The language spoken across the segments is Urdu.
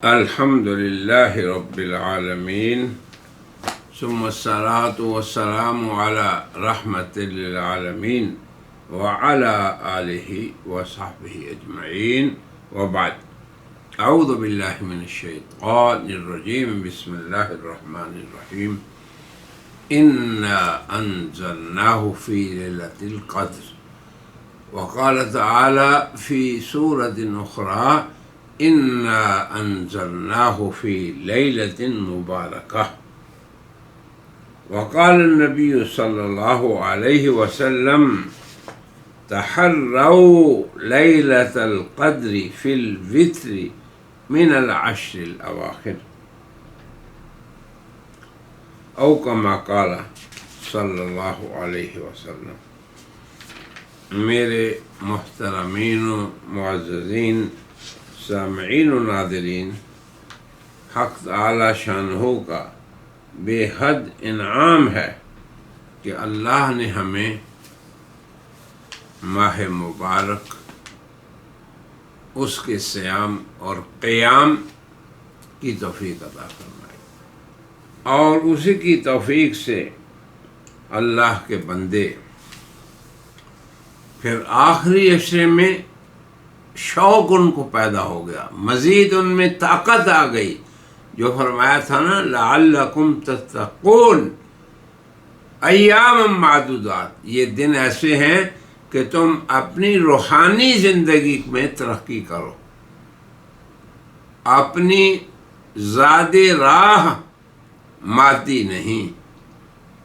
الحمد لله رب العالمين ثم الصلاة والسلام على رحمة للعالمين وعلى آله وصحبه أجمعين وبعد. أعوذ بالله من الشيطان الرجيم. بسم الله الرحمن الرحيم. إنا أنزلناه في ليلة القدر. وقال تعالى في سورة أخرى: إنا أنزلناه في ليلة مباركة. وقال النبي صلى الله عليه وسلم: تحروا ليلة القدر في الوتر من العشر الأواخر، أو كما قال صلی اللہ علیہ وسلم. میرے محترمین و معززین سامعین و ناظرین، حق تعالی شانہ کا بے حد انعام ہے کہ اللہ نے ہمیں ماہ مبارک، اس کے صیام اور قیام کی توفیق عطا فرمائی، اور اسی کی توفیق سے اللہ کے بندے پھر آخری عشرے میں شوق ان کو پیدا ہو گیا، مزید ان میں طاقت آ گئی. جو فرمایا تھا نا، لعلکم تتقون ایام معدودات، یہ دن ایسے ہیں کہ تم اپنی روحانی زندگی میں ترقی کرو، اپنی زاد راہ مادی نہیں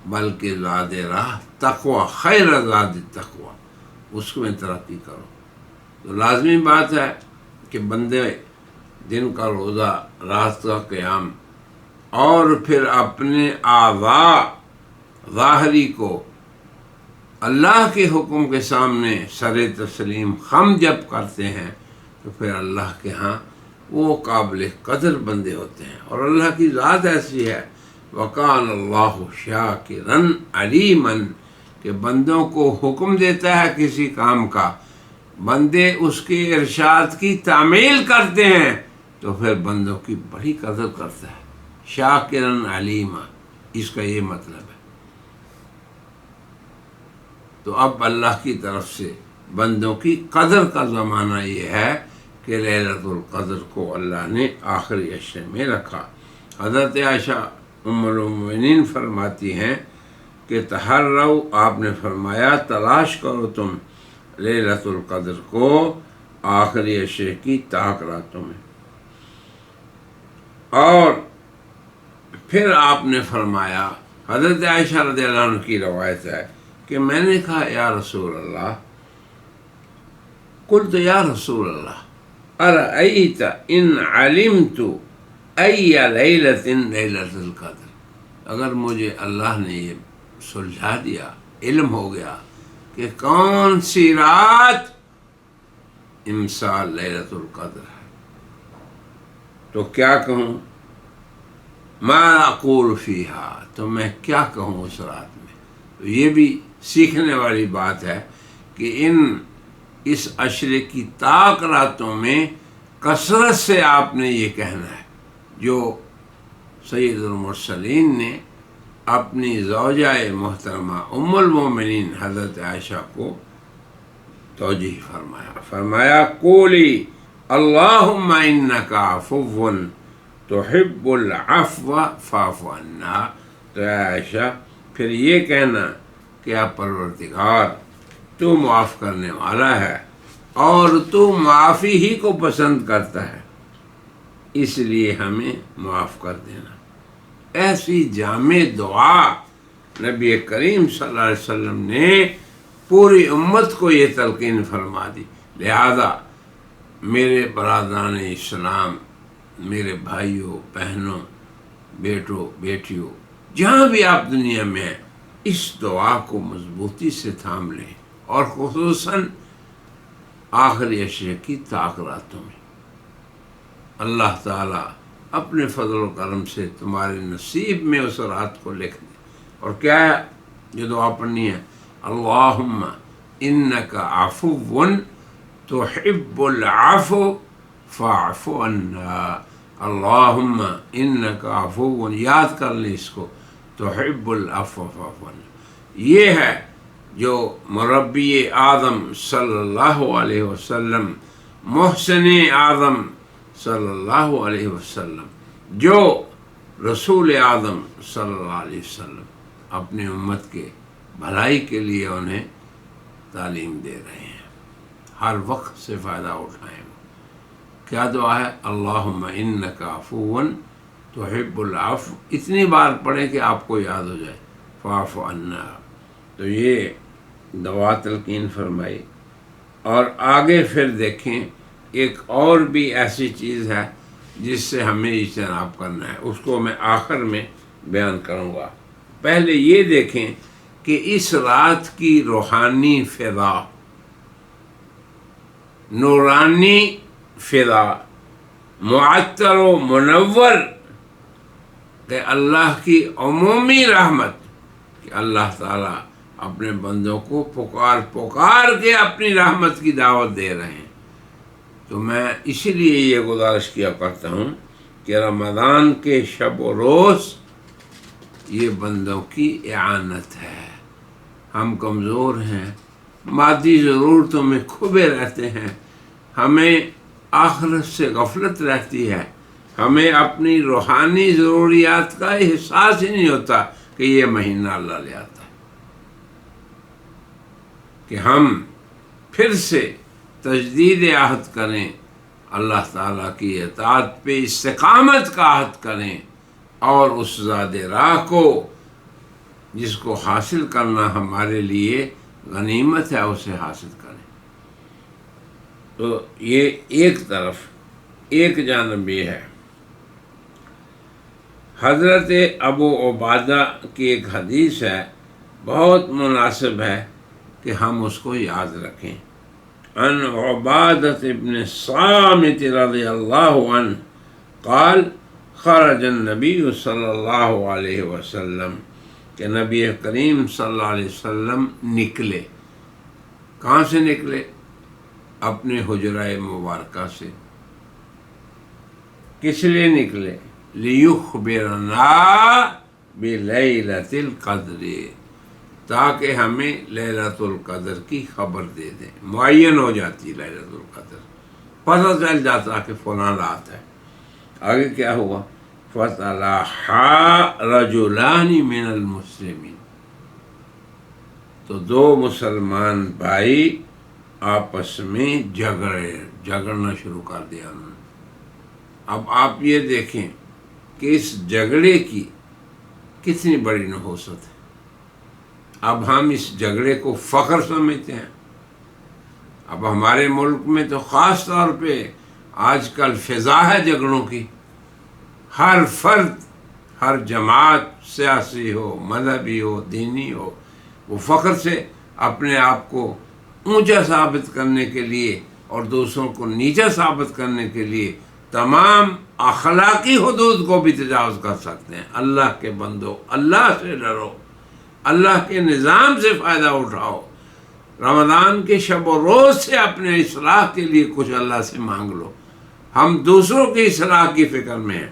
بلکہ زاد راہ تقوی، خیر زاد تقوی، اس میں ترقی کرو. تو لازمی بات ہے کہ بندے دن کا روزہ، رات کا قیام، اور پھر اپنے اعضاء ظاہری کو اللہ کے حکم کے سامنے سر تسلیم خم جب کرتے ہیں تو پھر اللہ کے ہاں وہ قابل قدر بندے ہوتے ہیں. اور اللہ کی ذات ایسی ہے، وَقَانَ اللَّهُ شَاكِرًا عَلِيمًا، کہ بندوں کو حکم دیتا ہے کسی کام کا، بندے اس کے ارشاد کی تعمیل کرتے ہیں تو پھر بندوں کی بڑی قدر کرتا ہے. شاکرن علیما، اس کا یہ مطلب ہے. تو اب اللہ کی طرف سے بندوں کی قدر کا زمانہ یہ ہے کہ لیلۃ القدر کو اللہ نے آخری عشرے میں رکھا. حضرت عائشہ ام المؤمنین فرماتی ہیں کہ تحروا، آپ نے فرمایا تلاش کرو تم لیلۃ القدر کو آخری عشرے کی طاق راتوں میں. اور پھر آپ نے فرمایا، حضرت عائشہ رضی اللہ عنہ کی روایت ہے کہ میں نے کہا یا رسول اللہ، قلت یا رسول اللہ ارأیت ان علمت ای لیلۃ لیلۃ القدر، اگر مجھے اللہ نے یہ سلجھا دیا، علم ہو گیا کہ کون سی رات امسال لیلۃ القدر ہے، تو کیا کہوں؟ ما اقول فیہا، تو میں کیا کہوں اس رات میں. تو یہ بھی سیکھنے والی بات ہے کہ اس عشرے کی طاق راتوں میں کثرت سے آپ نے یہ کہنا ہے جو سید المرسلین نے اپنی زوجہ محترمہ ام المومنین حضرت عائشہ کو توجیہ فرمایا قولی اللہم انک عفو تحب العفو فاعف عنا. تو اے عائشہ، پھر یہ کہنا کہ اے پروردگار، تو معاف کرنے والا ہے اور تو معافی ہی کو پسند کرتا ہے، اس لیے ہمیں معاف کر دینا. ایسی جامع دعا نبی کریم صلی اللہ علیہ وسلم نے پوری امت کو یہ تلقین فرما دی. لہذا میرے برادران اسلام، میرے بھائیوں بہنوں، بیٹوں بیٹیوں، جہاں بھی آپ دنیا میں ہیں، اس دعا کو مضبوطی سے تھام لیں، اور خصوصاً آخری عشرے کی طاق راتوں میں. اللہ تعالیٰ اپنے فضل و کرم سے تمہارے نصیب میں اس رات کو لکھ دے. اور کیا ہے یہ دعا پڑھنی ہے؟ اللہم انک عفو تحب العفو فاعف عنا. اللہم انک عفو، یاد کر لیں اس کو، تحب العفو فاعف عنا۔ یہ ہے جو مربی اعظم صلی اللہ علیہ وسلم، محسن اعظم صلی اللہ علیہ وسلم، جو رسول اعظم صلی اللہ علیہ وسلم اپنی امت کے بھلائی کے لیے انہیں تعلیم دے رہے ہیں، ہر وقت سے فائدہ اٹھائیں۔ کیا دعا ہے؟ اللہم انک عفو تحب العفو، اتنی بار پڑھیں کہ آپ کو یاد ہو جائے، فاعف عنا۔ تو یہ دعا تلقین فرمائی۔ اور آگے پھر دیکھیں ایک اور بھی ایسی چیز ہے جس سے ہمیں اجتناب کرنا ہے، اس کو میں آخر میں بیان کروں گا۔ پہلے یہ دیکھیں کہ اس رات کی روحانی فضا، نورانی فضا، معطر و منور، کہ اللہ کی عمومی رحمت، کہ اللہ تعالیٰ اپنے بندوں کو پکار پکار کے اپنی رحمت کی دعوت دے رہے ہیں۔ تو میں اسی لیے یہ گزارش کیا کرتا ہوں کہ رمضان کے شب و روز یہ بندوں کی اعانت ہے۔ ہم کمزور ہیں، مادی ضرورتوں میں کھبے رہتے ہیں، ہمیں آخرت سے غفلت رہتی ہے، ہمیں اپنی روحانی ضروریات کا احساس ہی نہیں ہوتا کہ یہ مہینہ اللہ لے آتا ہے، کہ ہم پھر سے تجدید عہد کریں، اللہ تعالیٰ کی اطاعت پہ استقامت کا عہد کریں، اور اس ذات راہ کو جس کو حاصل کرنا ہمارے لیے غنیمت ہے اسے حاصل کریں۔ تو یہ ایک طرف، ایک جانب یہ ہے۔ حضرت ابو عبادہ کی ایک حدیث ہے، بہت مناسب ہے کہ ہم اس کو یاد رکھیں۔ عن عبادۃ ابن الصامت رضی اللہ عنہ قال خرج النبی صلی اللہ علیہ وسلم، کہ نبی کریم صلی اللہ علیہ وسلم نکلے۔ کہاں سے نکلے؟ اپنے حجرہ مبارکہ سے۔ کس لیے نکلے؟ لیخبرنا بلیلۃ القدر، تاکہ ہمیں لیلۃ القدر کی خبر دے دیں۔ معین ہو جاتی لیلۃ القدر، پتہ چل جاتا کہ فلاں رات ہے۔ آگے کیا ہوا؟ فَتَلَاحَا رَجُلَانِ مِنَ الْمُسْلِمِينَ، تو دو مسلمان بھائی آپس میں جھگڑنا شروع کر دیا انہوں نے۔ اب آپ یہ دیکھیں کہ اس جھگڑے کی کتنی بڑی نحوست ہے۔ اب ہم اس جھگڑے کو فخر سمجھتے ہیں۔ اب ہمارے ملک میں تو خاص طور پہ آج کل فضا ہے جھگڑوں کی، ہر فرد، ہر جماعت، سیاسی ہو، مذہبی ہو، دینی ہو، وہ فخر سے اپنے آپ کو اونچا ثابت کرنے کے لیے اور دوسروں کو نیچا ثابت کرنے کے لیے تمام اخلاقی حدود کو بھی تجاوز کر سکتے ہیں۔ اللہ کے بندو، اللہ سے ڈرو، اللہ کے نظام سے فائدہ اٹھاؤ، رمضان کے شب و روز سے اپنے اصلاح کے لیے کچھ اللہ سے مانگ لو۔ ہم دوسروں کی اصلاح کی فکر میں ہیں۔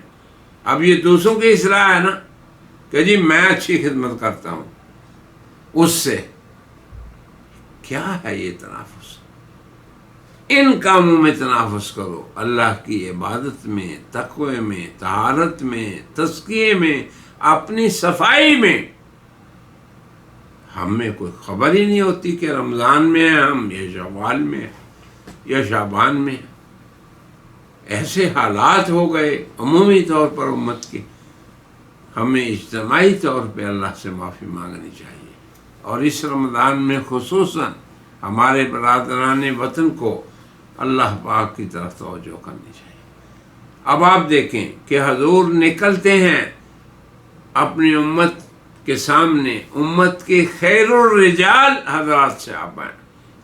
اب یہ دوسروں کی اصلاح ہے نا کہ جی میں اچھی خدمت کرتا ہوں، اس سے کیا ہے یہ تنافس؟ ان کاموں میں تنافس کرو، اللہ کی عبادت میں، تقوی میں، طہارت میں، تزکیے میں، اپنی صفائی میں۔ ہمیں کوئی خبر ہی نہیں ہوتی کہ رمضان میں ہیں ہم، یا شوال میں یا شعبان میں۔ ایسے حالات ہو گئے عمومی طور پر امت کے، ہمیں اجتماعی طور پہ اللہ سے معافی مانگنی چاہیے، اور اس رمضان میں خصوصاً ہمارے برادران وطن کو اللہ پاک کی طرف توجہ کرنی چاہیے۔ اب آپ دیکھیں کہ حضور نکلتے ہیں اپنی امت کے سامنے، امت کے خیر الرجال حضرات سے آپ ہیں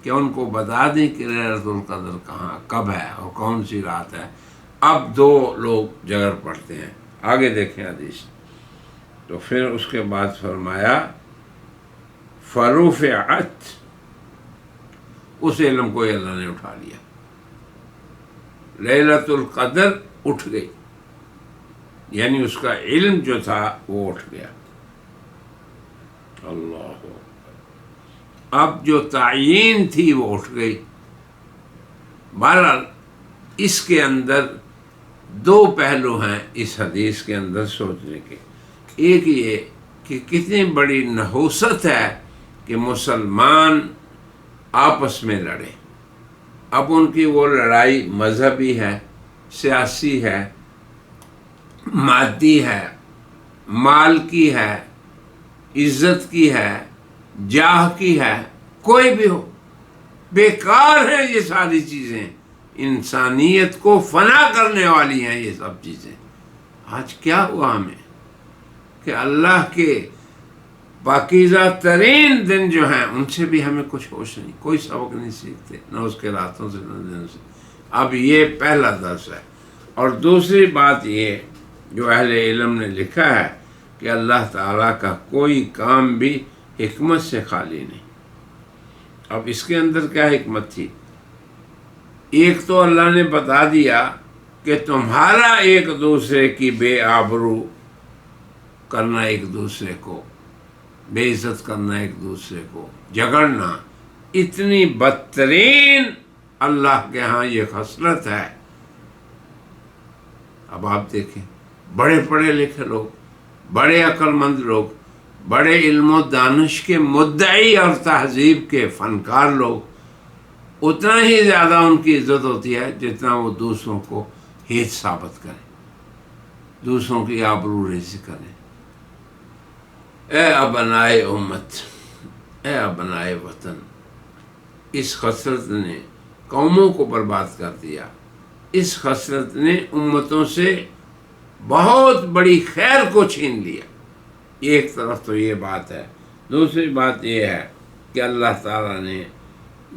کہ ان کو بتا دیں کہ لیلۃ القدر کہاں، کب ہے اور کون سی رات ہے۔ اب دو لوگ جھگڑ پڑتے ہیں۔ آگے دیکھیں حدیث۔ تو پھر اس کے بعد فرمایا فرفعت، اس علم کو اللہ نے اٹھا لیا، لیلۃ القدر اٹھ گئی، یعنی اس کا علم جو تھا وہ اٹھ گیا۔ اللہ اکبر، اب جو تعیین تھی وہ اٹھ گئی۔ بہرحال اس کے اندر دو پہلو ہیں اس حدیث کے اندر سوچنے کے۔ ایک یہ کہ کتنی بڑی نحوست ہے کہ مسلمان آپس میں لڑے۔ اب ان کی وہ لڑائی مذہبی ہے، سیاسی ہے، مادی ہے، مال کی ہے، عزت کی ہے، جاہ کی ہے، کوئی بھی ہو، بیکار ہیں یہ ساری چیزیں، انسانیت کو فنا کرنے والی ہیں یہ سب چیزیں۔ آج کیا ہوا ہمیں کہ اللہ کے پاکیزہ ترین دن جو ہیں ان سے بھی ہمیں کچھ ہوش نہیں، کوئی سبق نہیں سیکھتے، نہ اس کے راتوں سے نہ دنوں سے۔ اب یہ پہلا درس ہے۔ اور دوسری بات یہ جو اہل علم نے لکھا ہے کہ اللہ تعالیٰ کا کوئی کام بھی حکمت سے خالی نہیں۔ اب اس کے اندر کیا حکمت تھی؟ ایک تو اللہ نے بتا دیا کہ تمہارا ایک دوسرے کی بے آبرو کرنا، ایک دوسرے کو بے عزت کرنا، ایک دوسرے کو جھگڑنا، اتنی بدترین اللہ کے ہاں یہ خصلت ہے۔ اب آپ دیکھیں، بڑے پڑھے لکھے لوگ، بڑے عقل مند لوگ، بڑے علم و دانش کے مدعی اور تہذیب کے فنکار لوگ، اتنا ہی زیادہ ان کی عزت ہوتی ہے جتنا وہ دوسروں کو ہیچ ثابت کریں، دوسروں کی آبرو ریزی کریں۔ اے ابنائے امت، اے ابنائے وطن، اس خسرت نے قوموں کو برباد کر دیا، اس خسرت نے امتوں سے بہت بڑی خیر کو چھین لیا۔ ایک طرف تو یہ بات ہے، دوسری بات یہ ہے کہ اللہ تعالیٰ نے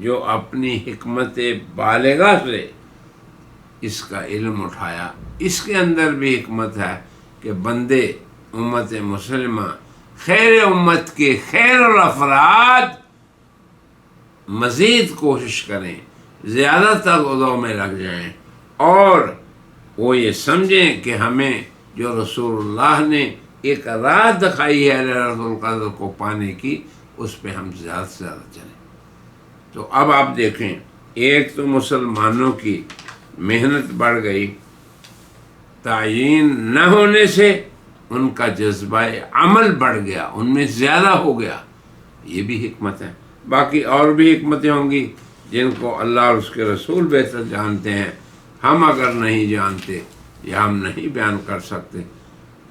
جو اپنی حکمت بالغہ سے اس کا علم اٹھایا، اس کے اندر بھی حکمت ہے کہ بندے امت مسلمہ، خیر امت کے خیر الافراد مزید کوشش کریں، زیادہ تر عضو میں لگ جائیں، اور وہ یہ سمجھیں کہ ہمیں جو رسول اللہ نے ایک راہ دکھائی ہے لیلۃ القدر کو پانے کی، اس پہ ہم زیادہ سے زیادہ چلیں۔ تو اب آپ دیکھیں، ایک تو مسلمانوں کی محنت بڑھ گئی، تعیین نہ ہونے سے ان کا جذبہ عمل بڑھ گیا، ان میں زیادہ ہو گیا، یہ بھی حکمت ہے۔ باقی اور بھی حکمتیں ہوں گی جن کو اللہ اور اس کے رسول بہتر جانتے ہیں، ہم اگر نہیں جانتے یا ہم نہیں بیان کر سکتے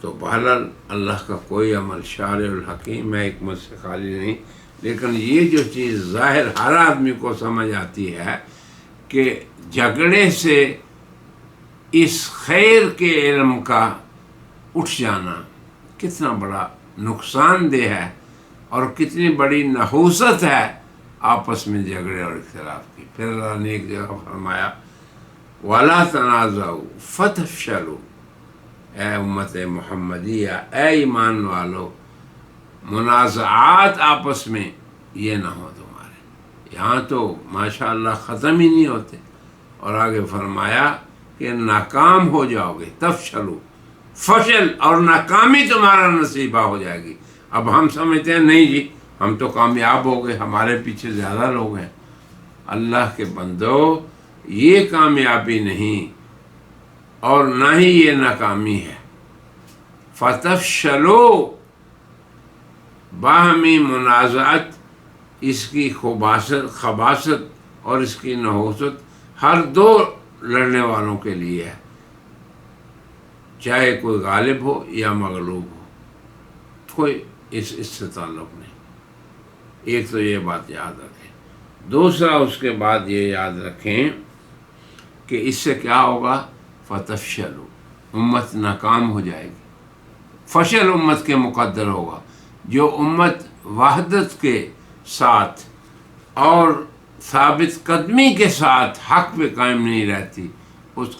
تو بہرحال اللہ کا کوئی عمل شارع الحکیم ہے، حکمت سے خالی نہیں۔ لیکن یہ جو چیز ظاہر ہر آدمی کو سمجھ آتی ہے کہ جھگڑے سے اس خیر کے علم کا اٹھ جانا کتنا بڑا نقصان دہ ہے، اور کتنی بڑی نحوست ہے آپس میں جھگڑے اور اختلاف کی۔ پھر اللہ نے ایک جگہ فرمایا وَلَا تَنَازَعُوا فَتَفْشَلُوا، اے امت محمدیہ، اے ایمان والو، منازعات آپس میں یہ نہ ہو تمہارے۔ یہاں تو ماشاءاللہ ختم ہی نہیں ہوتے، اور آگے فرمایا کہ ناکام ہو جاؤ گے، تفشلو، فشل اور ناکامی تمہارا نصیبہ ہو جائے گی۔ اب ہم سمجھتے ہیں نہیں جی ہم تو کامیاب ہو گئے، ہمارے پیچھے زیادہ لوگ ہیں۔ اللہ کے بندو، یہ کامیابی نہیں اور نہ ہی یہ ناکامی ہے۔ فتفشلوا، باہمی منازعت، اس کی خباثت اور اس کی نحوست ہر دو لڑنے والوں کے لیے ہے، چاہے کوئی غالب ہو یا مغلوب ہو، کوئی اس سے تعلق نہیں۔ ایک تو یہ بات یاد رکھیں۔ دوسرا اس کے بعد یہ یاد رکھیں کہ اس سے کیا ہوگا؟ فتفشلوا، امت ناکام ہو جائے گی، فشل امت کے مقدر ہوگا۔ جو امت وحدت کے ساتھ اور ثابت قدمی کے ساتھ حق پہ قائم نہیں رہتی، اس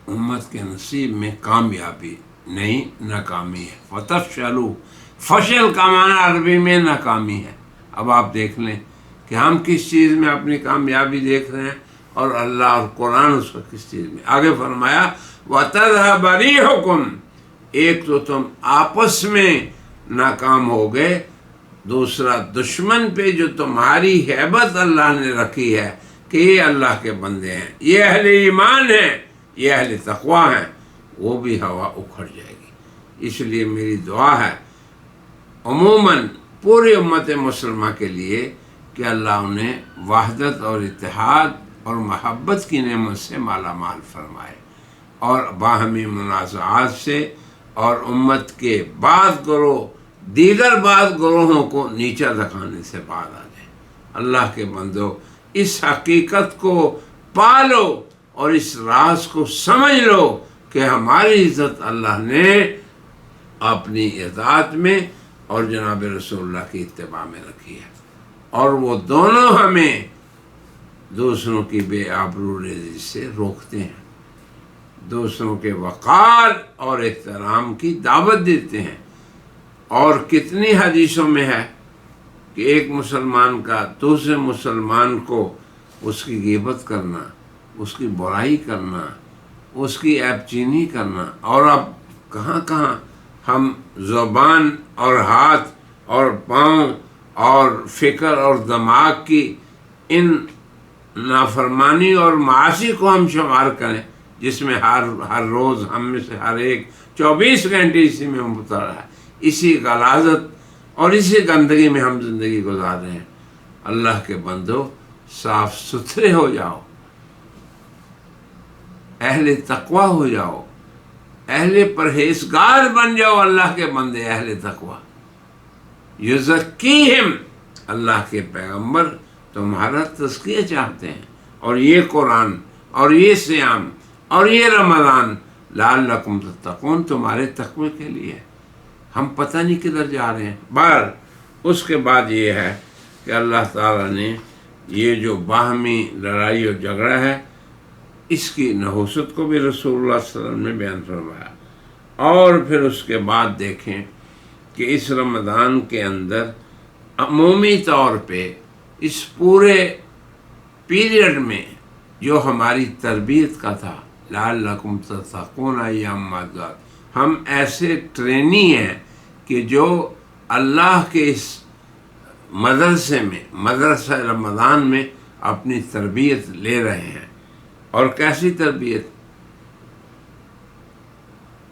امت کے نصیب میں کامیابی نہیں، ناکامی ہے۔ فتفشلوا، فشل کا معنی عربی میں ناکامی ہے۔ اب آپ دیکھ لیں کہ ہم کس چیز میں اپنی کامیابی دیکھ رہے ہیں، اور اللہ اور قرآن اس کو کس چیز میں۔ آگے فرمایا وَتَذْهَبَ رِيحُكُمْ، ایک تو تم آپس میں ناکام ہو گئے، دوسرا دشمن پہ جو تمہاری ہیبت اللہ نے رکھی ہے کہ یہ اللہ کے بندے ہیں، یہ اہل ایمان ہیں، یہ اہل تقوی ہیں، وہ بھی ہوا اکھڑ جائے گی۔ اس لیے میری دعا ہے عموماً پوری امت مسلمہ کے لیے کہ اللہ انہیں وحدت اور اتحاد اور محبت کی نعمت سے مالا مال فرمائے، اور باہمی منازعات سے اور امت کے دیگر بعض گروہوں کو نیچا دکھانے سے باز آ جائے۔ اللہ کے بندو، اس حقیقت کو پالو اور اس راز کو سمجھ لو کہ ہماری عزت اللہ نے اپنی اطاعت میں اور جناب رسول اللہ کی اتباع میں رکھی ہے، اور وہ دونوں ہمیں دوسروں کی بے آبرو ریزی سے روکتے ہیں، دوسروں کے وقار اور احترام کی دعوت دیتے ہیں۔ اور کتنی حدیثوں میں ہے کہ ایک مسلمان کا دوسرے مسلمان کو اس کی غیبت کرنا، اس کی برائی کرنا، اس کی عیب چینی کرنا، اور اب کہاں کہاں ہم زبان اور ہاتھ اور پاؤں اور فکر اور دماغ کی ان نافرمانی اور معاصی کو ہم شمار کریں، جس میں ہر روز ہم میں سے ہر ایک 24 گھنٹے اسی میں مبتلا ہے، اسی غلاظت اور اسی گندگی میں ہم زندگی گزار رہے ہیں۔ اللہ کے بندو، صاف ستھرے ہو جاؤ، اہل تقوی ہو جاؤ، اہل پرہیزگار بن جاؤ۔ اللہ کے بندے اہل تقوی، یزکیہم، اللہ کے پیغمبر تمہارا تزکیہ چاہتے ہیں، اور یہ قرآن اور یہ صیام اور یہ رمضان لعلکم تتقون تمہارے تقوی کے لیے۔ ہم پتہ نہیں کدھر جا رہے ہیں۔ بہر اس کے بعد یہ ہے کہ اللہ تعالیٰ نے یہ جو باہمی لڑائی اور جھگڑا ہے، اس کی نحوست کو بھی رسول اللہ صلی اللہ علیہ وسلم نے بیان فرمایا۔ اور پھر اس کے بعد دیکھیں کہ اس رمضان کے اندر عمومی طور پہ اس پورے پیریڈ میں جو ہماری تربیت کا تھا، لعلکم تتقون ایام معدودات، ہم ایسے ٹرینی ہیں کہ جو اللہ کے اس مدرسے میں، مدرسہ رمضان میں اپنی تربیت لے رہے ہیں۔ اور کیسی تربیت؟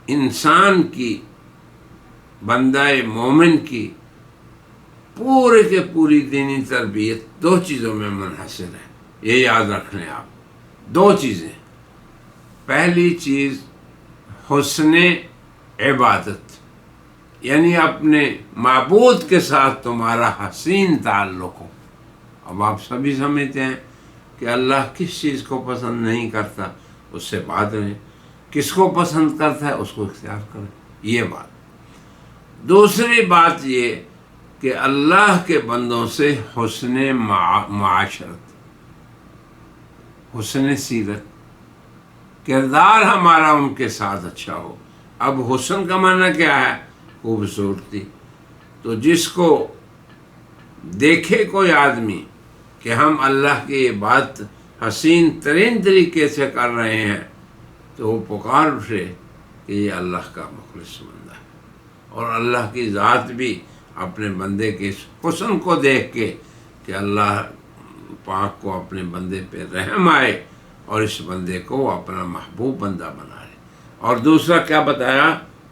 انسان کی، بندہ مومن کی پورے کے پوری دینی تربیت 2 چیزوں میں منحصر ہے، یہ یاد رکھ لیں آپ۔ 2 چیزیں۔ پہلی چیز حسن عبادت، یعنی اپنے معبود کے ساتھ تمہارا حسین تعلق ہو۔ اب آپ سبھی سمجھتے ہیں کہ اللہ کس چیز کو پسند نہیں کرتا، اس سے بات رہے، کس کو پسند کرتا ہے اس کو اختیار کرے، یہ بات۔ دوسری بات یہ کہ اللہ کے بندوں سے حسن معاشرت، حسن سیرت، کردار ہمارا ان کے ساتھ اچھا ہو۔ اب حسن کا معنی کیا ہے؟ خوبصورتی۔ تو جس کو دیکھے کوئی آدمی کہ ہم اللہ کی یہ بات حسین ترین طریقے سے کر رہے ہیں، تو وہ پکار اٹھے کہ یہ اللہ کا مخلص بندہ ہے، اور اللہ کی ذات بھی اپنے بندے کے اس حسن کو دیکھ کے کہ اللہ پاک کو اپنے بندے پہ رحم آئے اور اس بندے کو اپنا محبوب بندہ بنا لے۔ اور دوسرا کیا بتایا؟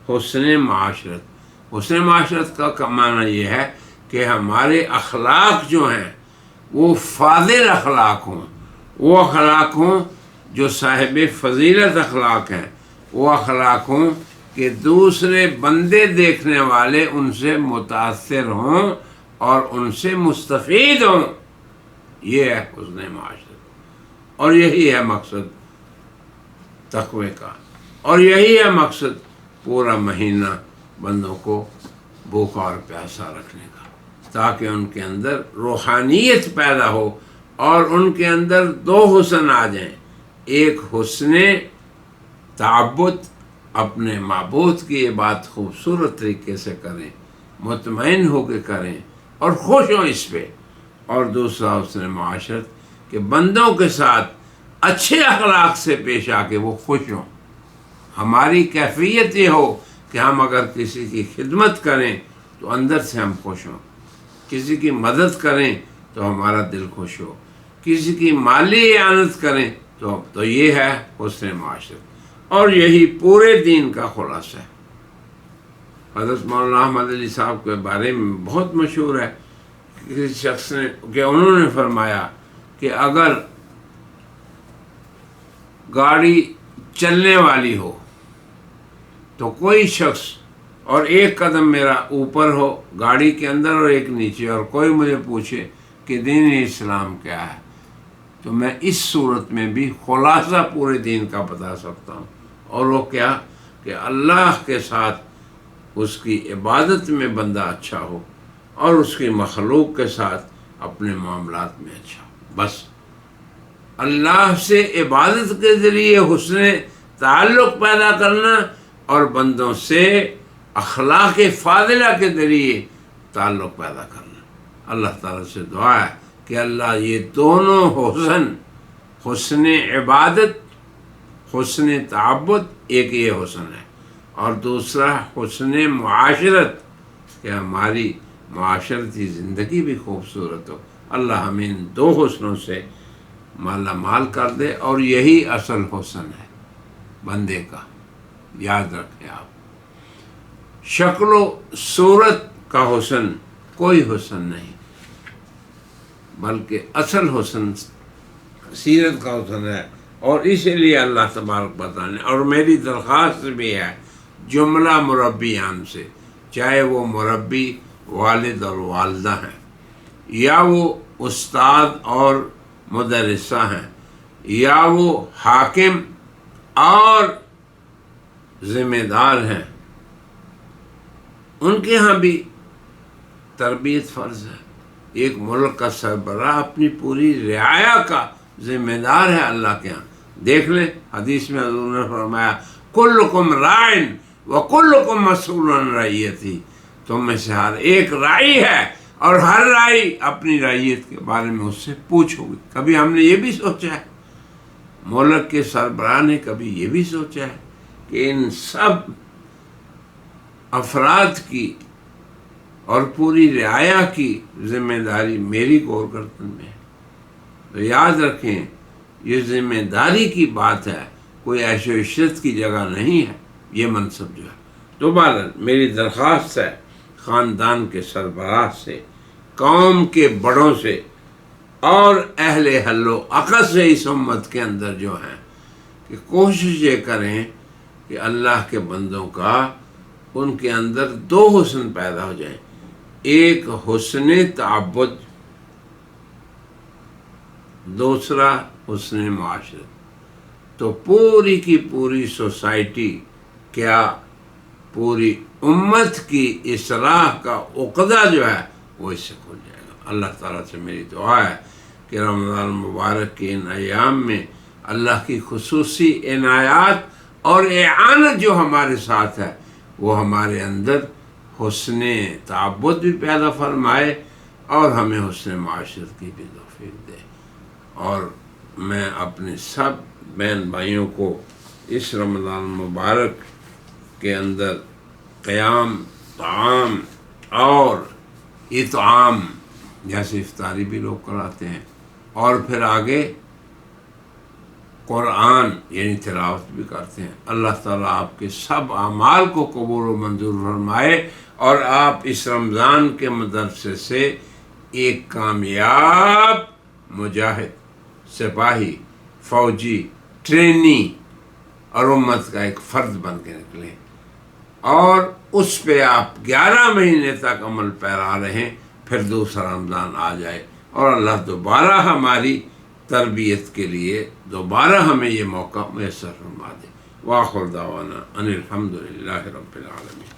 حسن معاشرت۔ حسن معاشرت کا معنی یہ ہے کہ ہمارے اخلاق جو ہیں وہ فاضل اخلاق ہوں، وہ اخلاق ہوں جو صاحب فضیلت اخلاق ہیں، وہ اخلاق ہوں کہ دوسرے بندے دیکھنے والے ان سے متاثر ہوں اور ان سے مستفید ہوں۔ یہ ہے حسن معاشرت، اور یہی ہے مقصد تقوی کا، اور یہی ہے مقصد پورا مہینہ بندوں کو بھوکا اور پیاسا رکھنے کا، تاکہ ان کے اندر روحانیت پیدا ہو اور ان کے اندر 2 حسن آ جائیں۔ ایک حسن تعبد، اپنے معبود کی یہ بات خوبصورت طریقے سے کریں، مطمئن ہو کے کریں اور خوش ہوں اس پہ، اور دوسرا حسن معاشرت کہ بندوں کے ساتھ اچھے اخلاق سے پیش آ کے وہ خوش ہوں۔ ہماری کیفیت یہ ہو کہ ہم اگر کسی کی خدمت کریں تو اندر سے ہم خوش ہوں، کسی کی مدد کریں تو ہمارا دل خوش ہو، کسی کی مالی اعانت کریں تو یہ ہے حسن معاشرت، اور یہی پورے دین کا خلاصہ ہے۔ حضرت مولانا احمد علی صاحب کے بارے میں بہت مشہور ہے، کسی شخص نے کہ انہوں نے فرمایا کہ اگر گاڑی چلنے والی ہو تو کوئی شخص اور ایک قدم میرا اوپر ہو گاڑی کے اندر اور ایک نیچے، اور کوئی مجھے پوچھے کہ دین اسلام کیا ہے، تو میں اس صورت میں بھی خلاصہ پورے دین کا بتا سکتا ہوں، اور وہ کیا کہ اللہ کے ساتھ اس کی عبادت میں بندہ اچھا ہو اور اس کی مخلوق کے ساتھ اپنے معاملات میں اچھا ہو۔ بس اللہ سے عبادت کے ذریعے حسن تعلق پیدا کرنا اور بندوں سے اخلاق فاضلہ کے ذریعے تعلق پیدا کرنا۔ اللہ تعالیٰ سے دعا ہے کہ اللہ یہ دونوں حسن عبادت، حسن تعبد، ایک یہ حسن ہے، اور دوسرا حسن معاشرت کہ ہماری معاشرتی زندگی بھی خوبصورت ہو۔ اللہ ہمیں ان دو حسنوں سے مالا مال کر دے، اور یہی اصل حسن ہے بندے کا، یاد رکھیں آپ۔ شکل و صورت کا حسن کوئی حسن نہیں، بلکہ اصل حسن سیرت کا حسن ہے، اور اسی لیے اللہ تبارک بتانے، اور میری درخواست بھی ہے جملہ مربیان سے، چاہے وہ مربی والد اور والدہ ہیں، یا وہ استاد اور مدرسہ ہیں، یا وہ حاکم اور ذمہ دار ہیں، ان کے ہاں بھی تربیت فرض ہے۔ ایک ملک کا سربراہ اپنی پوری رعایا کا ذمہ دار ہے اللہ کے ہاں۔ دیکھ لیں حدیث میں حضور نے فرمایا کلکم راعٍ وکلکم مسئول عن رعیتہ، تم میں سے ہر ایک راعی ہے اور ہر راعی اپنی رعیت کے بارے میں اس سے پوچھو گی۔ کبھی ہم نے یہ بھی سوچا ہے، ملک کے سربراہ نے کبھی یہ بھی سوچا ہے کہ ان سب افراد کی اور پوری رعایا کی ذمہ داری میری گور گردن میں ہے؟ تو یاد رکھیں یہ ذمہ داری کی بات ہے، کوئی عیش و عشرت کی جگہ نہیں ہے یہ منصب جو ہے۔ دوبارہ میری درخواست ہے خاندان کے سربراہ سے، قوم کے بڑوں سے، اور اہل حل و عقد سے اس امت کے اندر جو ہیں، کہ کوشش یہ کریں کہ اللہ کے بندوں کا ان کے اندر دو حسن پیدا ہو جائیں، ایک حسن تعبد، دوسرا حسن معاشرت، تو پوری کی پوری سوسائٹی، کیا پوری امت کی اصلاح کا عقدہ جو ہے وہ اس سے کھل جائے گا۔ اللہ تعالیٰ سے میری دعا ہے کہ رمضان مبارک کے ان ایام میں اللہ کی خصوصی عنایات اور اعانت جو ہمارے ساتھ ہے وہ ہمارے اندر حسن تعبد بھی پیدا فرمائے اور ہمیں حسن معاشرت کی بھی توفیق دے۔ اور میں اپنے سب بہن بھائیوں کو اس رمضان مبارک کے اندر قیام، طعام اور اطعام جیسے افطاری بھی لوگ کراتے ہیں، اور پھر آگے قرآن یعنی تلاوت بھی کرتے ہیں۔ اللہ تعالیٰ آپ کے سب اعمال کو قبول و منظور فرمائے، اور آپ اس رمضان کے مدرسے سے ایک کامیاب مجاہد، سپاہی، فوجی، ٹرینی اور امت کا ایک فرد بن کے نکلیں، اور اس پہ آپ 11 مہینے تک عمل پیرا رہیں، پھر دوسرا رمضان آ جائے اور اللہ دوبارہ ہماری تربیت کے لیے دوبارہ ہمیں یہ موقع میسر فرما دے۔ وآخر دعوانا ان الحمد للہ رب العالمین۔